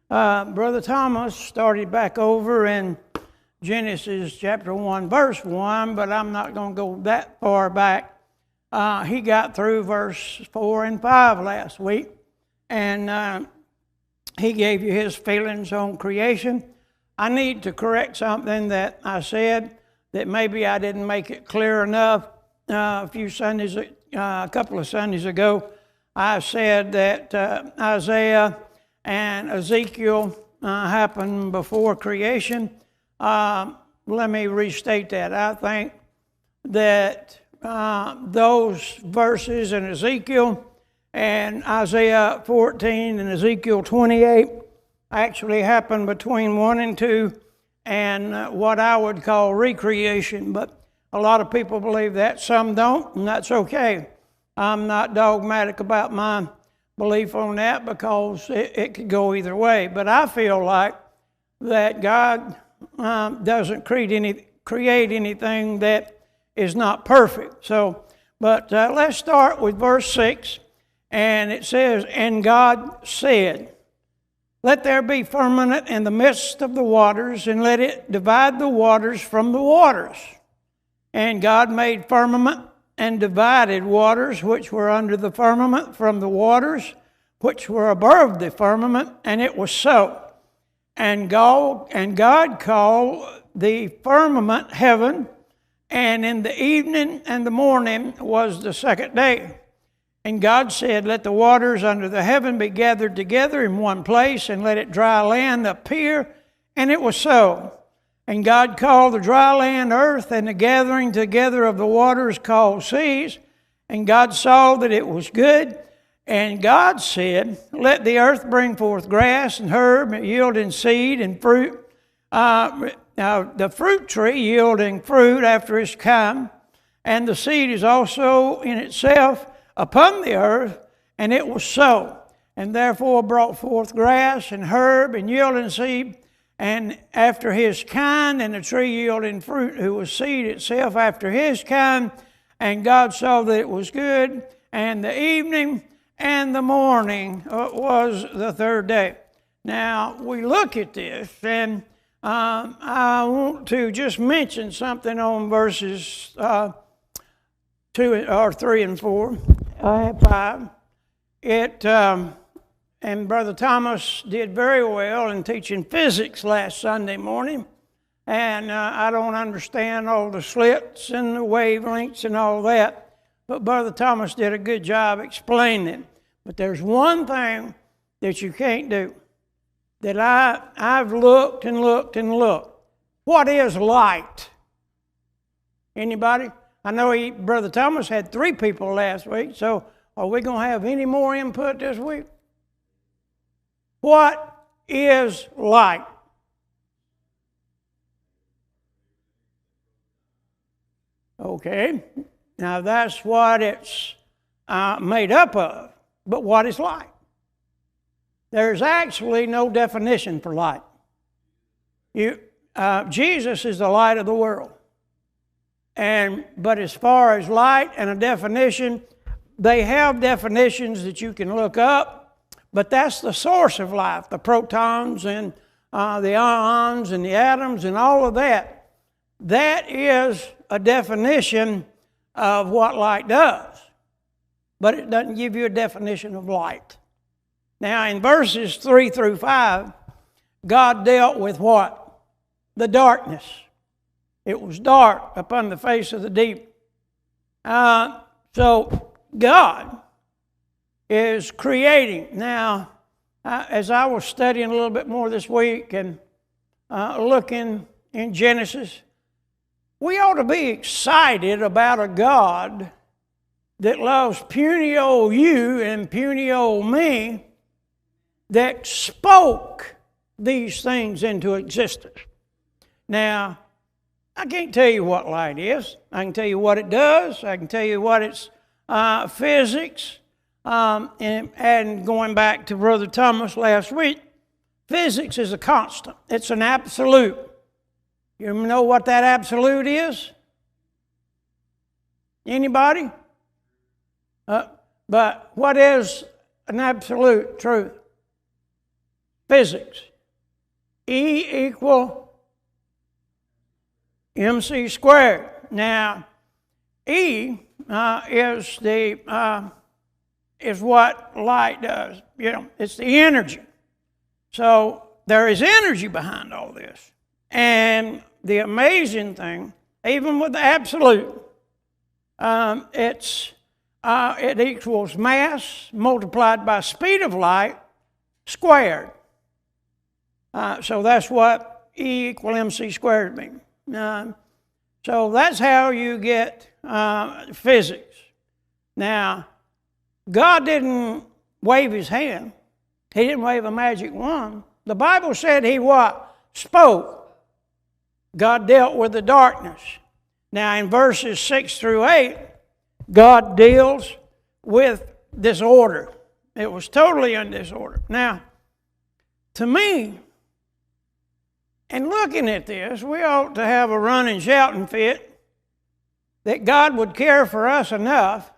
Brother Thomas started back over in Genesis chapter 1, verse 1, but I'm not going to go that far back. He got through verse 4 and 5 last week, and he gave you his feelings on creation. I need to correct something that I said that maybe I didn't make it clear enough a couple of Sundays ago. I said that Isaiah and Ezekiel happened before creation. Let me restate that. I think that those verses in Ezekiel and Isaiah 14 and Ezekiel 28 actually happened between 1 and 2 and what I would call recreation. But a lot of people believe that, some don't, and that's okay. I'm not dogmatic about my belief on that because it could go either way. But I feel like that God doesn't create anything that is not perfect. But let's start with verse 6, and it says, "And God said, let there be firmament in the midst of the waters, and let it divide the waters from the waters. And God made firmament and divided waters which were under the firmament from the waters which were above the firmament, and it was so. And God called the firmament heaven, and in the evening and the morning was the second day. And God said, let the waters under the heaven be gathered together in one place, and let it dry land appear. And it was so. And God called the dry land earth, and the gathering together of the waters called seas. And God saw that it was good. And God said, let the earth bring forth grass and herb, yielding seed and fruit. The fruit tree yielding fruit after its kind, and the seed is also in itself upon the earth, and it was so. And therefore brought forth grass and herb and yielding seed, and after his kind, and the tree yielding fruit, who was seed itself after his kind. And God saw that it was good, and the evening and the morning was the third day." Now, we look at this, and I want to just mention something on verses 3 and 4. I have 5. And Brother Thomas did very well in teaching physics last Sunday morning. And I don't understand all the slits and the wavelengths and all that. But Brother Thomas did a good job explaining. But there's one thing that you can't do, that I've looked and looked and looked. What is light? Anybody? I know Brother Thomas had 3 people last week, so are we going to have any more input this week? What is light? Okay, now that's what it's made up of. But what is light? There's actually no definition for light. Jesus is the light of the world. But as far as light and a definition, they have definitions that you can look up, but that's the source of life, the protons and the ions and the atoms and all of that. That is a definition of what light does, but it doesn't give you a definition of light. Now, in verses 3 through 5, God dealt with what? The darkness. It was dark upon the face of the deep. So God is creating. Now, as I was studying a little bit more this week and looking in Genesis, we ought to be excited about a God that loves puny old you and puny old me, that spoke these things into existence. Now, I can't tell you what light is. I can tell you what it does. I can tell you what its physics. And going back to Brother Thomas last week, physics is a constant. It's an absolute. You know what that absolute is? Anybody? But what is an absolute truth? physics. E equal mc squared. Now, E is what light does. You know, it's the energy. So there is energy behind all this. And the amazing thing, even with the absolute, it equals mass multiplied by speed of light squared. So that's what E equal mc squared means. So that's how you get physics. Now, God didn't wave his hand. He didn't wave a magic wand. The Bible said he what? Spoke. God dealt with the darkness. Now in verses 6 through 8, God deals with disorder. It was totally in disorder. Now, to me, in looking at this, we ought to have a running shouting fit that God would care for us enough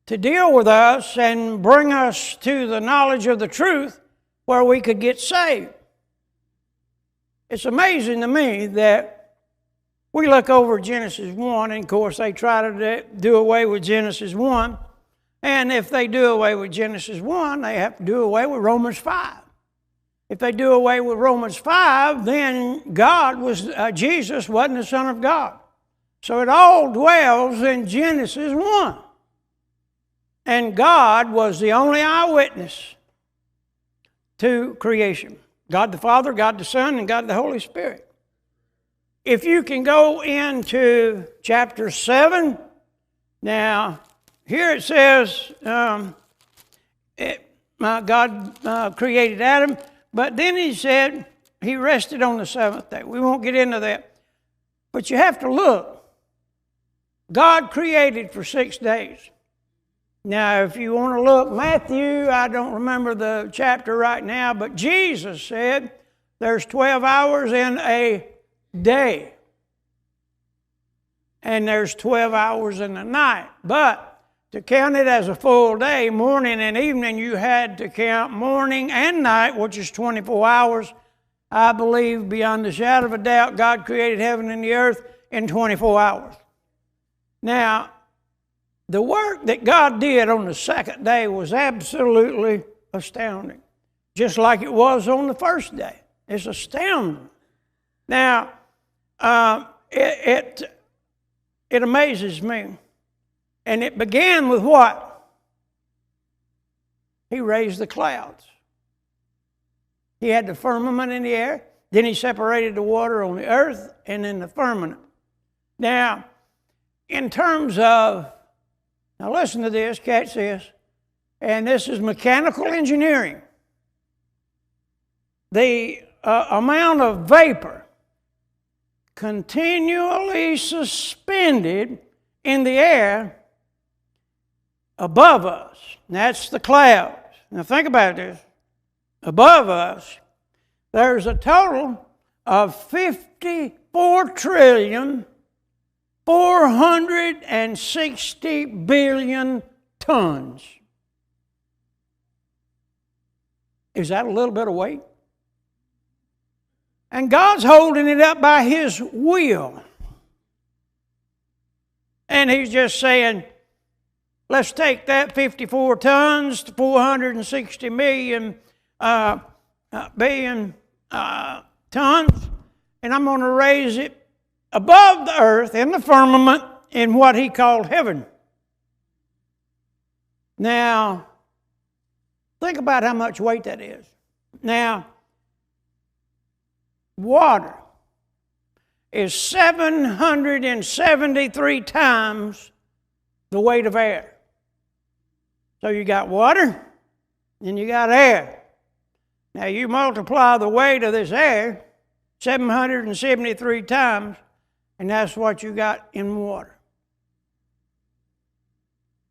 to deal with us and bring us to the knowledge of the truth where we could get saved. It's amazing to me that we look over Genesis 1, and of course they try to do away with Genesis 1, and if they do away with Genesis 1, they have to do away with Romans 5. If they do away with Romans 5, then Jesus wasn't the Son of God. So it all dwells in Genesis 1. And God was the only eyewitness to creation. God the Father, God the Son, and God the Holy Spirit. If you can go into chapter 7, now here it says God created Adam, but then he said he rested on the seventh day. We won't get into that. But you have to look. God created for 6 days. Now, if you want to look, Matthew, I don't remember the chapter right now, but Jesus said there's 12 hours in a day. And there's 12 hours in the night. But to count it as a full day, morning and evening, you had to count morning and night, which is 24 hours. I believe beyond the shadow of a doubt, God created heaven and the earth in 24 hours. Now, the work that God did on the second day was absolutely astounding, just like it was on the first day. It's astounding. Now, it amazes me. And it began with what? He raised the clouds. He had the firmament in the air. Then he separated the water on the earth and in the firmament. Now, in terms of, now listen to this, catch this, and this is mechanical engineering. The amount of vapor continually suspended in the air above us. That's the clouds. Now think about this. Above us, there's a total of 54,460 billion tons. Is that a little bit of weight? And God's holding it up by His will. And He's just saying, let's take that 54 tons to 460 billion tons, and I'm going to raise it above the earth in the firmament in what He called heaven. Now, think about how much weight that is. Now, water is 773 times the weight of air. So you got water, and you got air. Now you multiply the weight of this air 773 times, and that's what you got in water.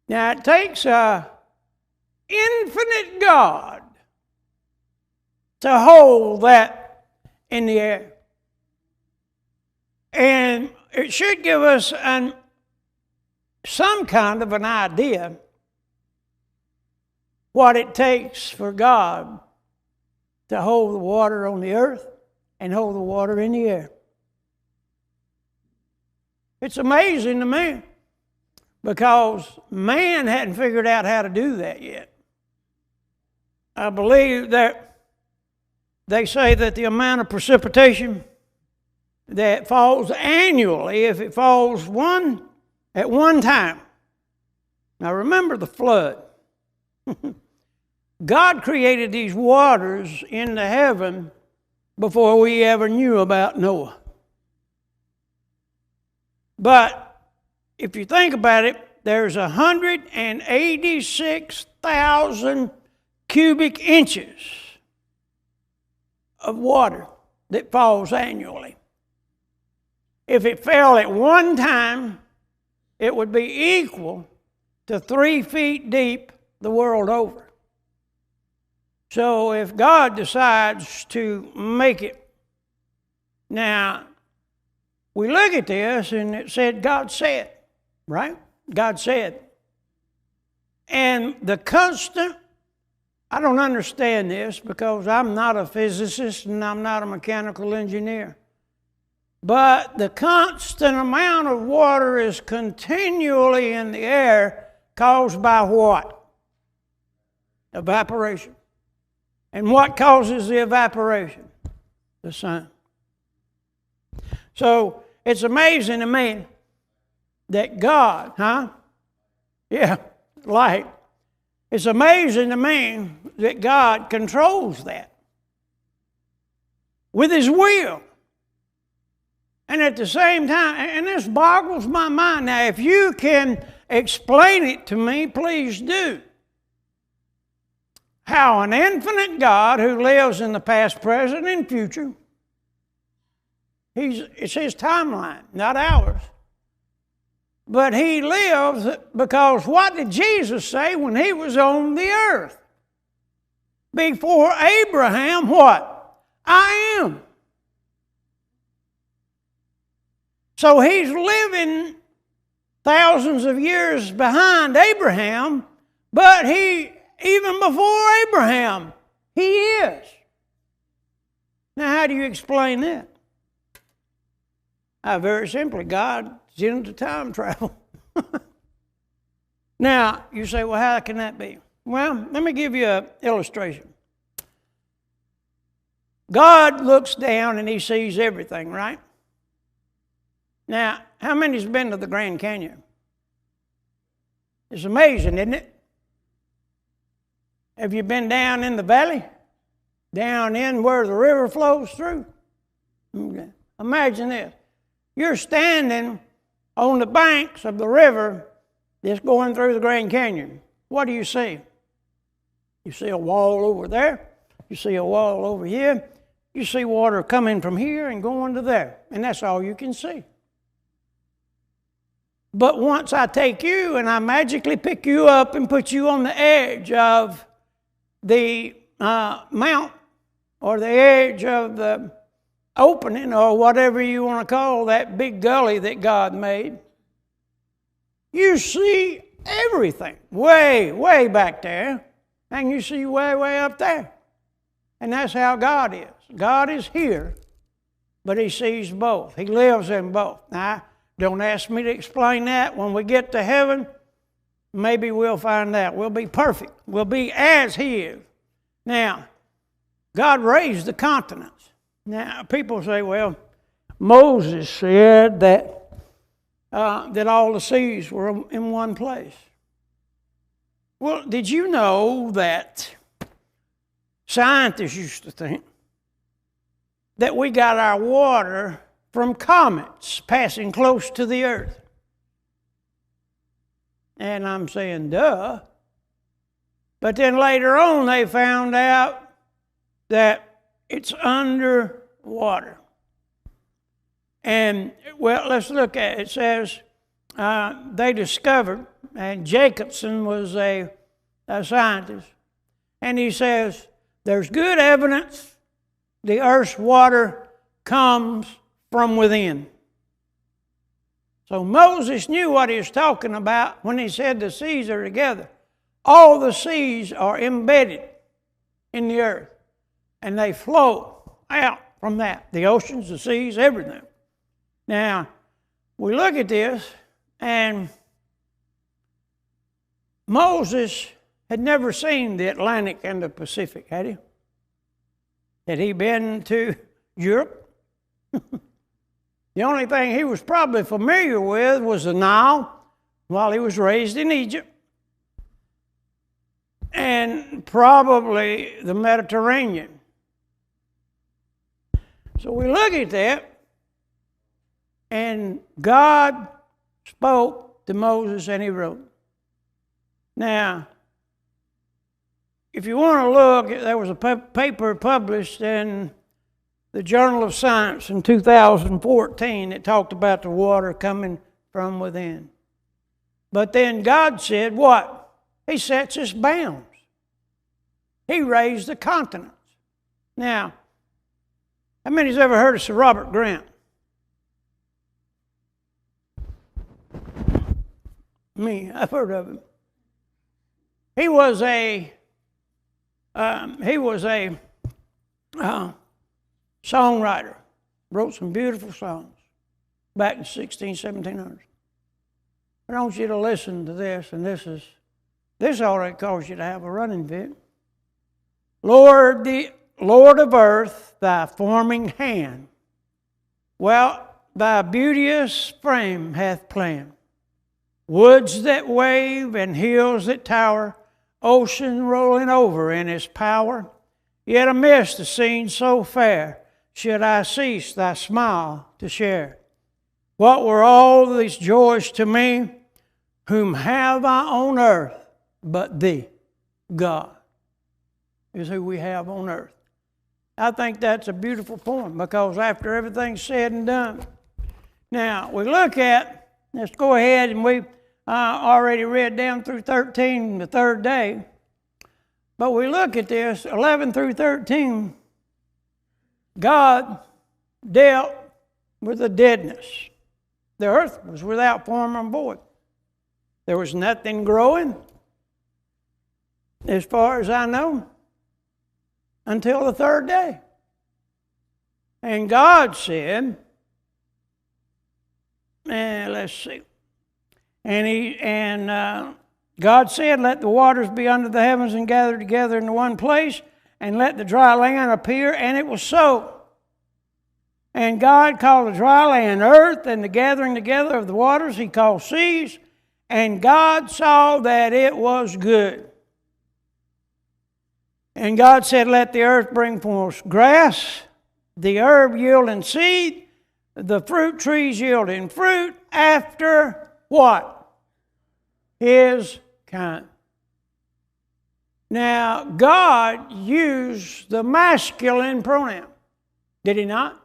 Now it takes an infinite God to hold that in the air. And it should give us some kind of an idea what it takes for God to hold the water on the earth and hold the water in the air. It's amazing to me because man hadn't figured out how to do that yet. I believe that they say that the amount of precipitation that falls annually, if it falls at one time. Now remember the flood. God created these waters in the heaven before we ever knew about Noah. But if you think about it, there's 186,000 cubic inches of water that falls annually. If it fell at one time, it would be equal to 3 feet deep the world over. So if God decides to make it, now we look at this and it said God said, right? God said. And the constant, I don't understand this because I'm not a physicist and I'm not a mechanical engineer. But the constant amount of water is continually in the air caused by what? Evaporation. And what causes the evaporation? The sun. So it's amazing to me that God, light. It's amazing to me that God controls that with His will. And at the same time, and this boggles my mind. Now, if you can explain it to me, please do. How an infinite God who lives in the past, present, and future, it's His timeline, not ours. But He lives because what did Jesus say when He was on the earth? Before Abraham, what? I am. So He's living thousands of years behind Abraham, but even before Abraham, He is. Now, how do you explain that? Very simply, God's into time travel. Now, you say, well, how can that be? Well, let me give you an illustration. God looks down and He sees everything, right? Now, how many's been to the Grand Canyon? It's amazing, isn't it? Have you been down in the valley? Down in where the river flows through? Okay. Imagine this. You're standing on the banks of the river that's going through the Grand Canyon. What do you see? You see a wall over there. You see a wall over here. You see water coming from here and going to there. And that's all you can see. But once I take you and I magically pick you up and put you on the edge of the mount or the edge of the opening or whatever you want to call that big gully that God made, you see everything way, way back there, and you see way, way up there. And that's how God is. God is here, but He sees both. He lives in both. Now, don't ask me to explain that. When we get to heaven, maybe we'll find out. We'll be perfect. We'll be as He is. Now, God raised the continents. Now, people say, well, Moses said that all the seas were in one place. Well, did you know that scientists used to think that we got our water from comets passing close to the earth? And I'm saying, duh. But then later on, they found out that it's underwater. And, well, let's look at it. It says they discovered, and Jacobson was a scientist, and he says there's good evidence the earth's water comes from within. So Moses knew what he was talking about when he said the seas are together. All the seas are embedded in the earth. and they flow out from that. The oceans, the seas, everything. Now, we look at this, and Moses had never seen the Atlantic and the Pacific, had he? Had he been to Europe? The only thing he was probably familiar with was the Nile while he was raised in Egypt, and probably the Mediterranean. So we look at that, and God spoke to Moses and he wrote. Now, if you want to look, there was a paper published in the Journal of Science in 2014 that talked about the water coming from within. But then God said what? He sets its bounds. He raised the continents. Now, how many's ever heard of Sir Robert Grant? Me, I've heard of him. He was a songwriter. Wrote some beautiful songs back in 1700s. I want you to listen to this, and this already caused you to have a running fit. Lord, the Lord of earth, thy forming hand, well, thy beauteous frame hath planned. Woods that wave and hills that tower, ocean rolling over in his power. Yet amidst the scene so fair, should I cease thy smile to share? What were all these joys to me? Whom have I on earth but thee? God is who we have on earth. I think that's a beautiful poem, because after everything's said and done. Now, we look at, let's go ahead, and we already read down through 13 the third day. But we look at this, 11 through 13, God dealt with the deadness. The earth was without form and void. There was nothing growing, as far as I know, until the third day. And God said, let's see. And God said, let the waters be under the heavens and gather together into one place, and let the dry land appear, and it was so. And God called the dry land earth, and the gathering together of the waters he called seas, and God saw that it was good. And God said, let the earth bring forth grass, the herb yielding seed, the fruit trees yielding fruit, after what? His kind. Now, God used the masculine pronoun. Did he not?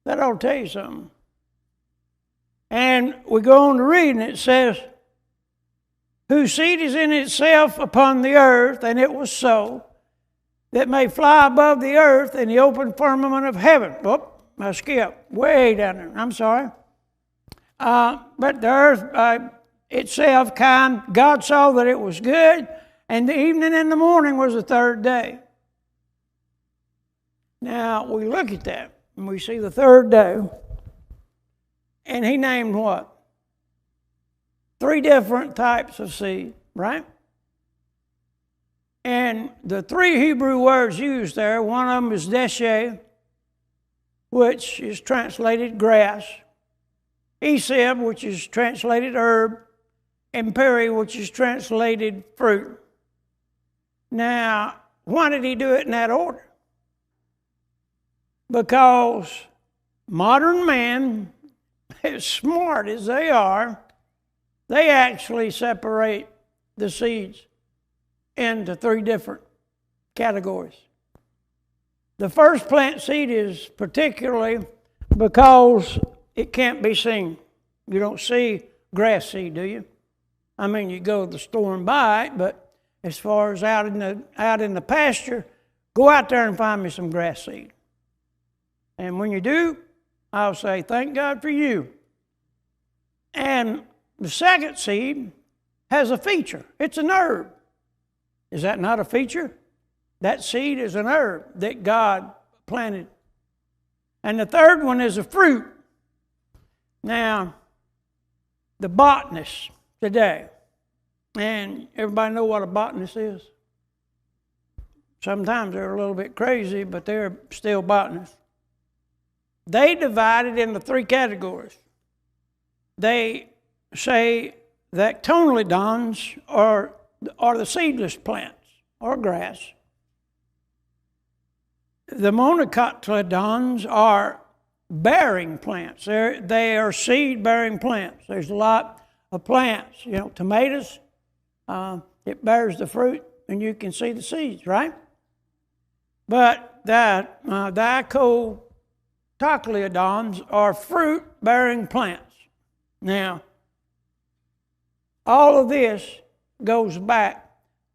That ought to tell you something. And we go on to read, and it says, whose seed is in itself upon the earth, and it was so, that may fly above the earth in the open firmament of heaven. Oh, I skipped way down there. I'm sorry. But the earth itself kind, God saw that it was good, and the evening and the morning was the third day. Now, we look at that, and we see the third day, and he named what? 3 different types of seed, right? And the 3 Hebrew words used there, one of them is deshe, which is translated grass, eseb, which is translated herb, and peri, which is translated fruit. Now, why did he do it in that order? Because modern man, as smart as they are, they actually separate the seeds into 3 different categories. The first plant seed is particularly because it can't be seen. You don't see grass seed, do you? I mean, you go to the store and buy it, but as far as out in the pasture, go out there and find me some grass seed. And when you do, I'll say, thank God for you. And the second seed has a feature. It's an herb. Is that not a feature? That seed is an herb that God planted. And the third one is a fruit. Now, the botanists today, and everybody know what a botanist is? Sometimes they're a little bit crazy, but they're still botanists. They divide it into three categories. They say that cotyledons are the seedless plants or grass. The monocotyledons are bearing plants. They are seed-bearing plants. There's a lot of plants. You know, tomatoes, it bears the fruit, and you can see the seeds, right? But the dicotyledons are fruit-bearing plants. Now, all of this goes back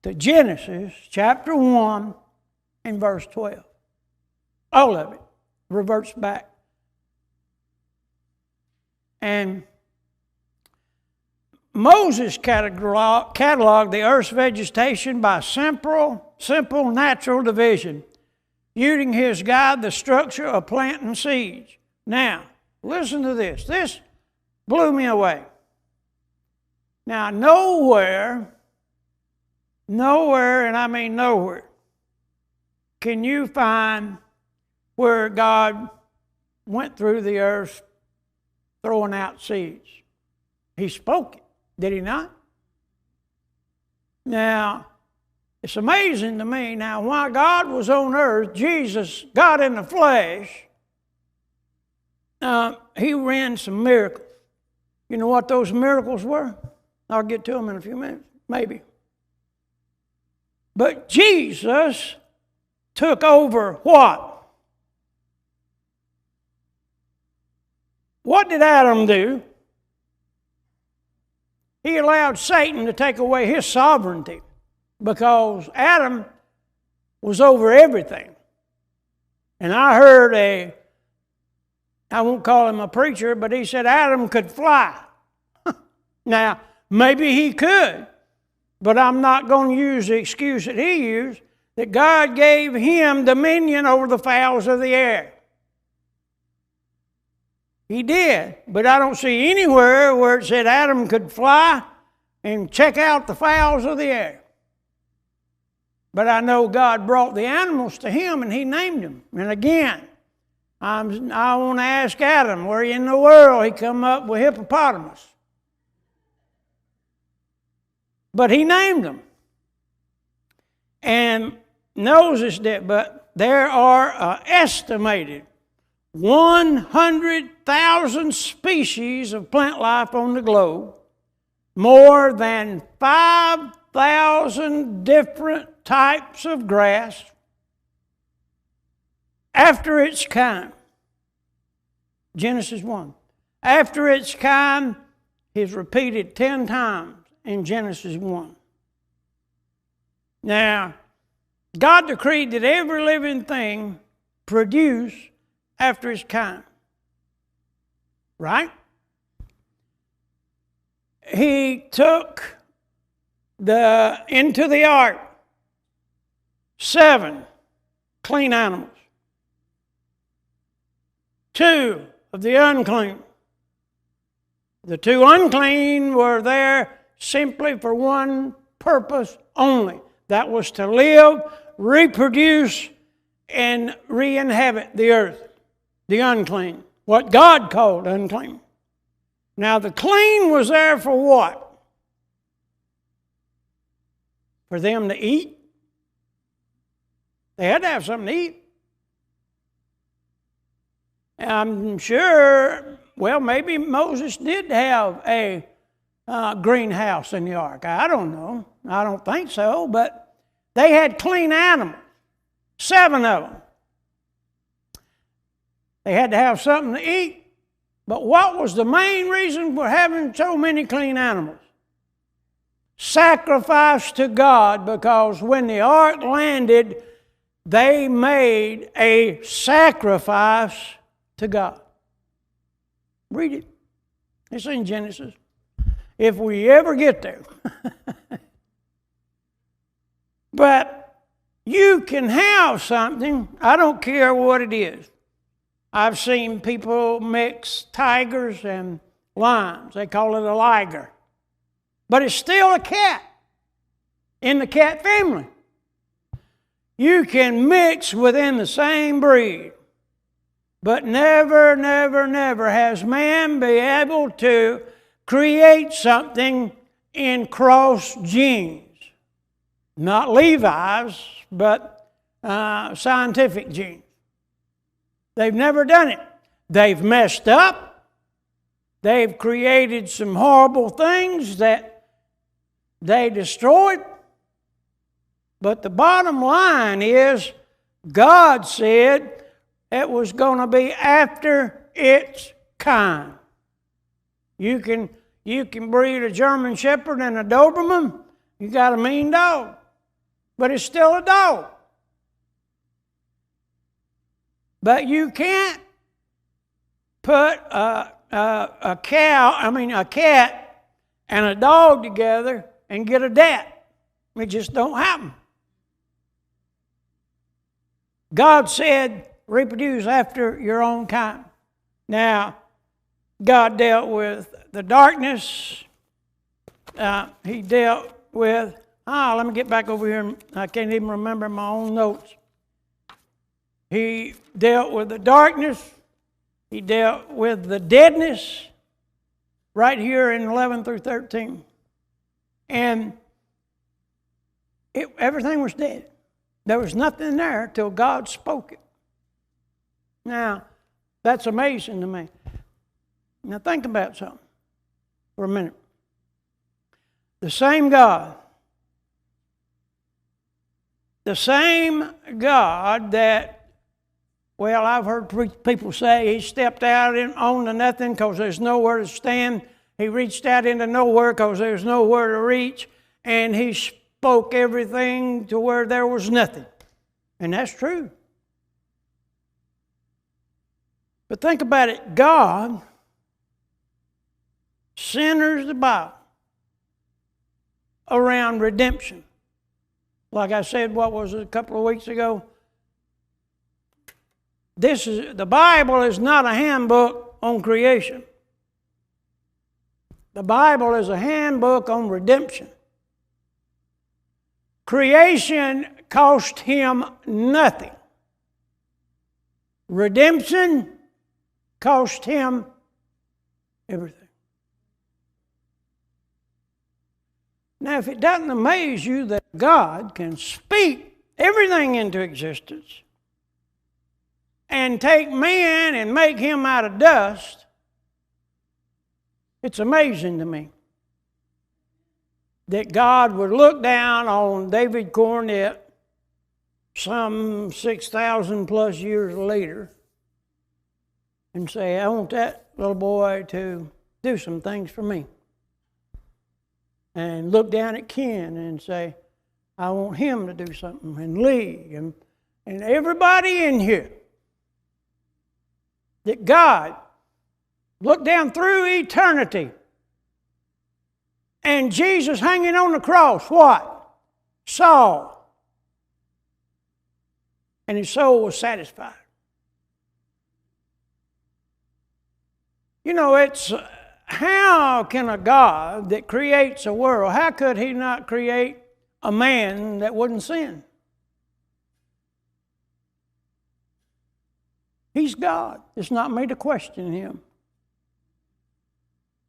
to Genesis chapter 1 and verse 12. All of it reverts back. And Moses cataloged the earth's vegetation by simple natural division, using his guide the structure of plant and seeds. Now, listen to this. This blew me away. Now, nowhere, and I mean nowhere, can you find where God went through the earth throwing out seeds. He spoke it, did he not? Now, it's amazing to me. Now, while God was on earth, Jesus, God in the flesh, he ran some miracles. You know what those miracles were? I'll get to them in a few minutes, maybe. But Jesus took over what? What did Adam do? He allowed Satan to take away his sovereignty because Adam was over everything. And I heard I won't call him a preacher, but he said Adam could fly. Now, maybe he could, but I'm not going to use the excuse that he used, that God gave him dominion over the fowls of the air. He did, but I don't see anywhere where it said Adam could fly and check out the fowls of the air. But I know God brought the animals to him and he named them. And again, I want to ask Adam, where in the world he come up with hippopotamus? But he named them. And Moses did, but there are estimated 100,000 species of plant life on the globe, more than 5,000 different types of grass after its kind. Genesis 1. After its kind is repeated 10 times in Genesis 1. Now, God decreed that every living thing produce after its kind. Right? He took into the ark 7 clean animals, 2 of the unclean. The 2 unclean were there simply for one purpose only. That was to live, reproduce, and re-inhabit the earth. The unclean, what God called unclean. Now the clean was there for what? For them to eat. They had to have something to eat. I'm sure, well, maybe Moses did have a greenhouse in the ark. I don't know. I don't think so, but they had clean animals, 7 of them. They had to have something to eat. But what was the main reason for having so many clean animals? Sacrifice to God, because when the ark landed, they made a sacrifice to God. Read it. It's in Genesis. If we ever get there. But You can have something, I don't care what it is. I've seen people mix tigers and lions. They call it a liger. But it's still a cat in the cat family. You can mix within the same breed. But never, never, never has man been able to create something in cross genes. Not Levi's, but scientific genes. They've never done it. They've messed up. They've created some horrible things that they destroyed. But the bottom line is, God said it was going to be after its kind. You can breed a German Shepherd and a Doberman, you got a mean dog. But it's still a dog. But you can't put a cat and a dog together and get a dat. It just don't happen. God said, reproduce after your own kind. Now, God dealt with the darkness. He dealt with, let me get back over here. I can't even remember my own notes. He dealt with the darkness. He dealt with the deadness right here in 11 through 13. And everything was dead. There was nothing there till God spoke it. Now, that's amazing to me. Now think about something for a minute. The same God that, well, I've heard people say he stepped out on to nothing because there's nowhere to stand. He reached out into nowhere because there's nowhere to reach. And he spoke everything to where there was nothing. And that's true. But think about it. God centers the Bible around redemption. Like I said, what was it, a couple of weeks ago? The Bible is not a handbook on creation. The Bible is a handbook on redemption. Creation cost him nothing. Redemption cost him everything. Now, if it doesn't amaze you that God can speak everything into existence and take man and make him out of dust, it's amazing to me that God would look down on David Cornett some 6,000 plus years later and say, I want that little boy to do some things for me. And look down at Ken and say, I want him to do something, and Lee, and everybody in here. That God looked down through eternity, and Jesus hanging on the cross, what? Saw. And his soul was satisfied. You know, it's... How can a God that creates a world, how could he not create a man that wouldn't sin? He's God. It's not me to question him.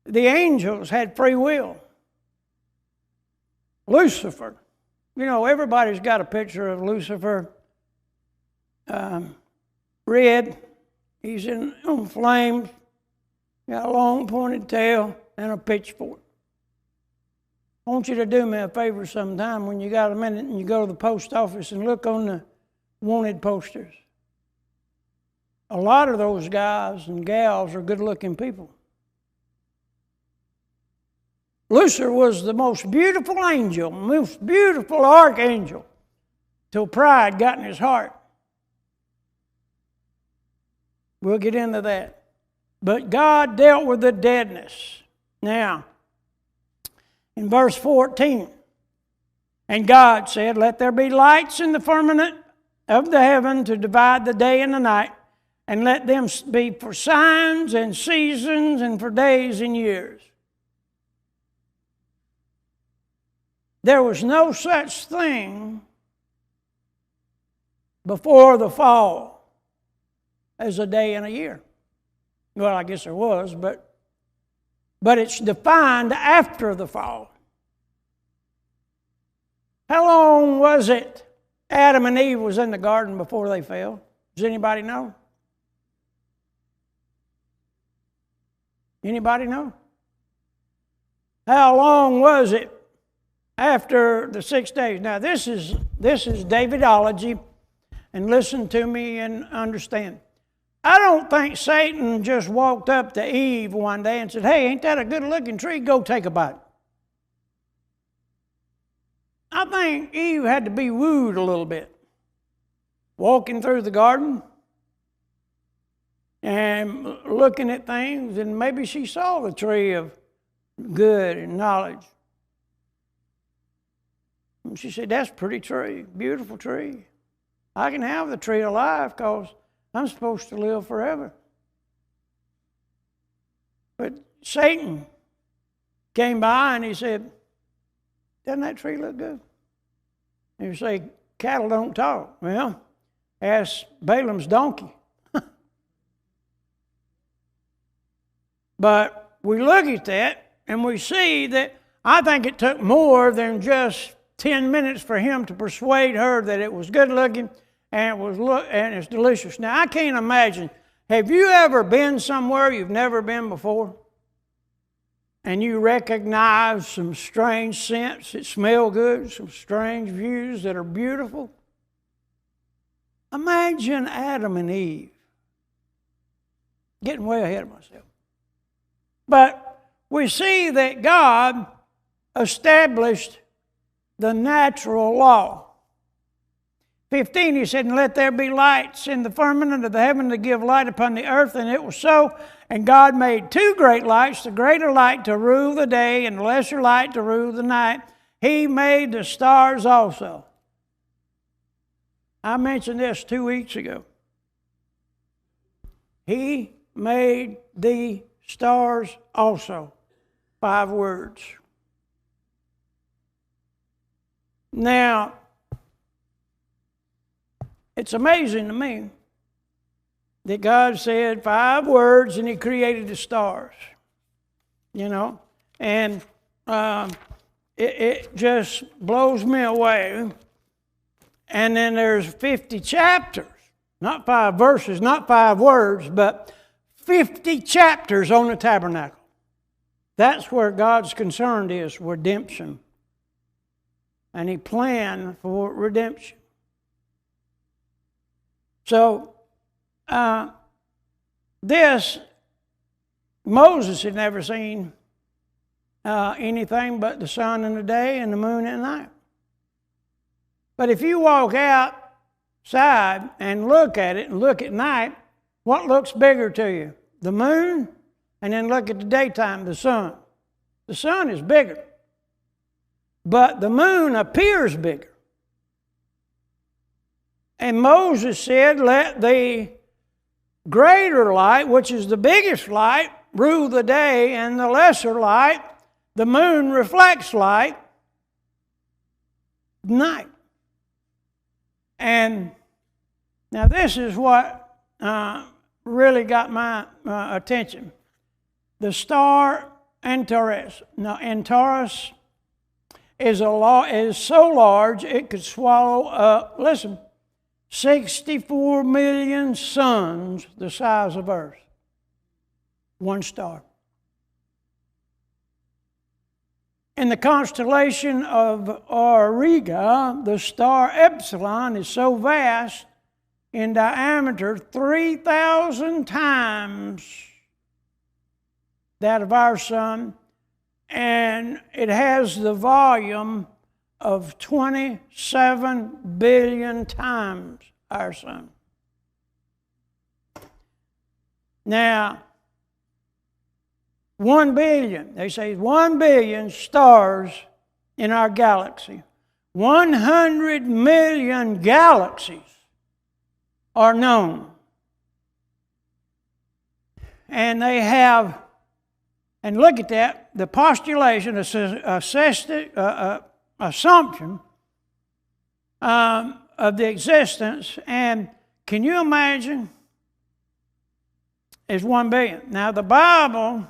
The angels had free will. Lucifer. You know, everybody's got a picture of Lucifer. Red. He's on flames. Got a long pointed tail and a pitchfork. I want you to do me a favor sometime when you got a minute and you go to the post office and look on the wanted posters. A lot of those guys and gals are good-looking people. Lucifer was the most beautiful angel, most beautiful archangel, till pride got in his heart. We'll get into that. But God dealt with the deadness. Now, in verse 14, And God said, let there be lights in the firmament of the heaven to divide the day and the night, and let them be for signs and seasons and for days and years. There was no such thing before the fall as a day and a year. Well, I guess there was, but it's defined after the fall. How long was it Adam and Eve was in the garden before they fell? Does anybody know? Anybody know? How long was it after the 6 days? Now this is Davidology, and listen to me and understand. I don't think Satan just walked up to Eve one day and said, hey, ain't that a good looking tree? Go take a bite. I think Eve had to be wooed a little bit. Walking through the garden and looking at things, and maybe she saw the tree of good and knowledge. And she said, that's a pretty tree, beautiful tree. I can have the tree alive because I'm supposed to live forever. But Satan came by and he said, doesn't that tree look good? And you say, cattle don't talk. Well, ask Balaam's donkey. But we look at that and we see that I think it took more than just 10 minutes for him to persuade her that it was good looking and it's delicious. Now, I can't imagine. Have you ever been somewhere you've never been before? And you recognize some strange scents that smell good, some strange views that are beautiful? Imagine Adam and Eve. Getting way ahead of myself. But we see that God established the natural law. 15, he said, and let there be lights in the firmament of the heaven to give light upon the earth, and it was so. And God made two great lights, the greater light to rule the day and the lesser light to rule the night. He made the stars also. I mentioned this 2 weeks ago. He made the stars also. 5 words. Now, it's amazing to me that God said 5 words and He created the stars. You know? And it just blows me away. And then there's 50 chapters. Not 5 verses, not 5 words, but 50 chapters on the tabernacle. That's where God's concern is, redemption. And He planned for redemption. So, Moses had never seen anything but the sun in the day and the moon at night. But if you walk outside and look at it and look at night, what looks bigger to you? The moon, and then look at the daytime, the sun. The sun is bigger, but the moon appears bigger. And Moses said, let the greater light, which is the biggest light, rule the day, and the lesser light, the moon reflects light, night. And now this is what really got my attention. The star Antares. Now, Antares is so large it could swallow up, listen, 64 million suns the size of Earth. One star. In the constellation of Auriga, the star Epsilon is so vast in diameter 3,000 times that of our sun, and it has the volume of 27 billion times our sun. Now, 1 billion, they say 1 billion stars in our galaxy. 100 million galaxies are known. And they have, and look at that, the postulation, assumption of the existence, and can you imagine, is 1 billion. Now the Bible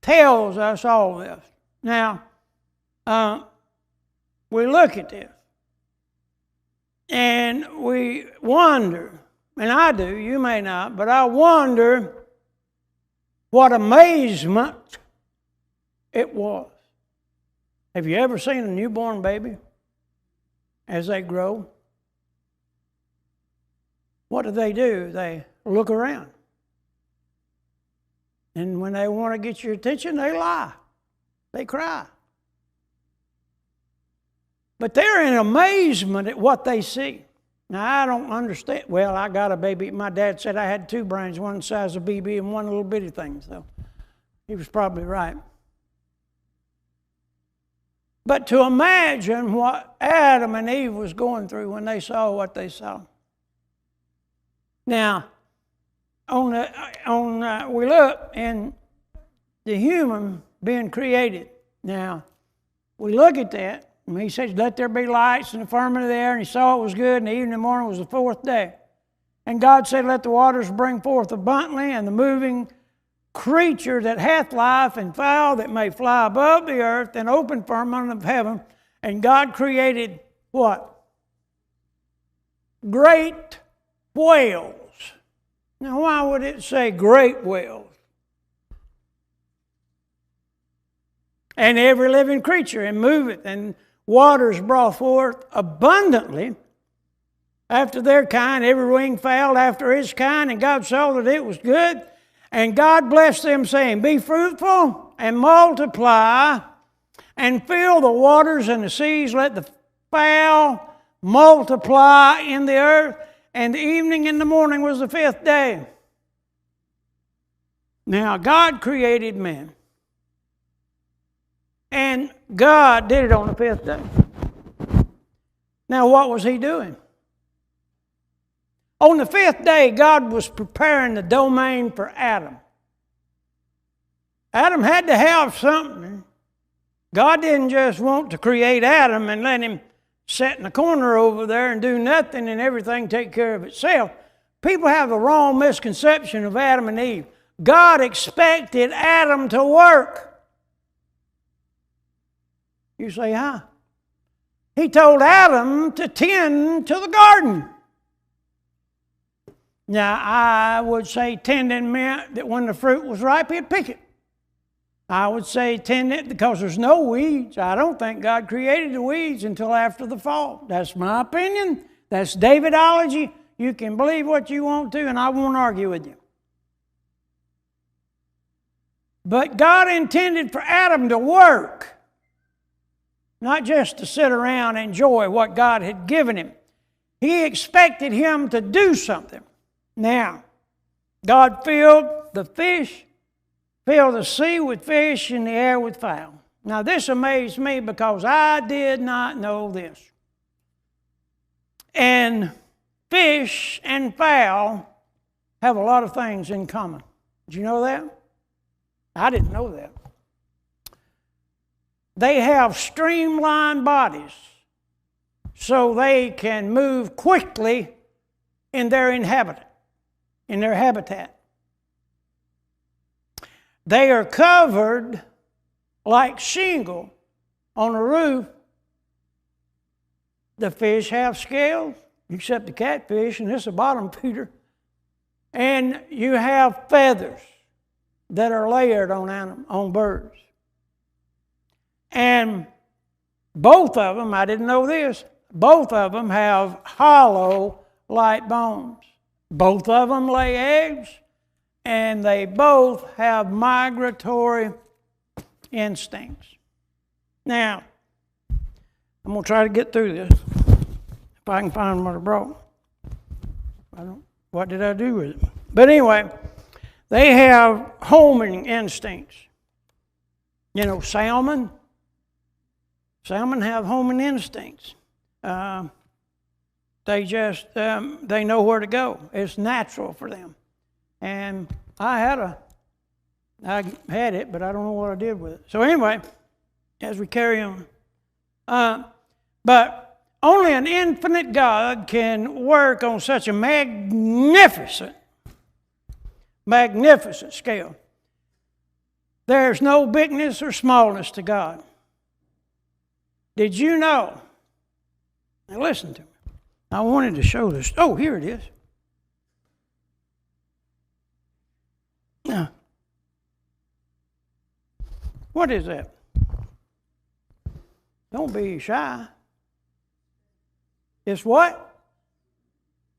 tells us all this. Now, we look at this, and we wonder, and I do, you may not, but I wonder what amazement it was. Have you ever seen a newborn baby as they grow? What do? They look around. And when they want to get your attention, they lie. They cry. But they're in amazement at what they see. Now, I don't understand. Well, I got a baby. My dad said I had 2 brains, one the size of a BB and one little bitty thing. So he was probably right. But to imagine what Adam and Eve was going through when they saw what they saw. Now, we look in the human being created. Now, we look at that. And he says, let there be lights in the firmament there, and he saw it was good, and the evening and morning was the 4th day. And God said, let the waters bring forth abundantly, and the moving creature that hath life, and fowl that may fly above the earth, and open firmament of heaven. And God created what? Great whales. Now, why would it say great whales? And every living creature, and moveth, and waters brought forth abundantly after their kind, every winged fowl after his kind, and God saw that it was good. And God blessed them, saying, be fruitful and multiply, and fill the waters and the seas. Let the fowl multiply in the earth. And the evening and the morning was the 5th day. Now, God created man. And God did it on the 5th day. Now, what was he doing? On the 5th day, God was preparing the domain for Adam. Adam had to have something. God didn't just want to create Adam and let him sit in the corner over there and do nothing and everything take care of itself. People have the wrong misconception of Adam and Eve. God expected Adam to work. You say, huh? He told Adam to tend to the garden. Now, I would say tending meant that when the fruit was ripe, he'd pick it. I would say tend it because there's no weeds. I don't think God created the weeds until after the fall. That's my opinion. That's Davidology. You can believe what you want to, and I won't argue with you. But God intended for Adam to work, not just to sit around and enjoy what God had given him. He expected him to do something. Now, God filled the sea with fish and the air with fowl. Now, this amazed me because I did not know this. And fish and fowl have a lot of things in common. Did you know that? I didn't know that. They have streamlined bodies so they can move quickly in their habitat. They are covered like shingle on a roof. The fish have scales, except the catfish, and this is a bottom feeder. And you have feathers that are layered on birds. And both of them, I didn't know this, both of them have hollow, light bones. Both of them lay eggs, and they both have migratory instincts. Now, I'm going to try to get through this, if I can find what I brought. What did I do with it? But anyway, they have homing instincts. You know, salmon Salmon have homing instincts. They just, they know where to go. It's natural for them. And I had it, but I don't know what I did with it. So anyway, as we carry on. But only an infinite God can work on such a magnificent scale. There's no bigness or smallness to God. Did you know? Now listen to me. I wanted to show this. Oh, here it is. Now, what is that? Don't be shy. It's what?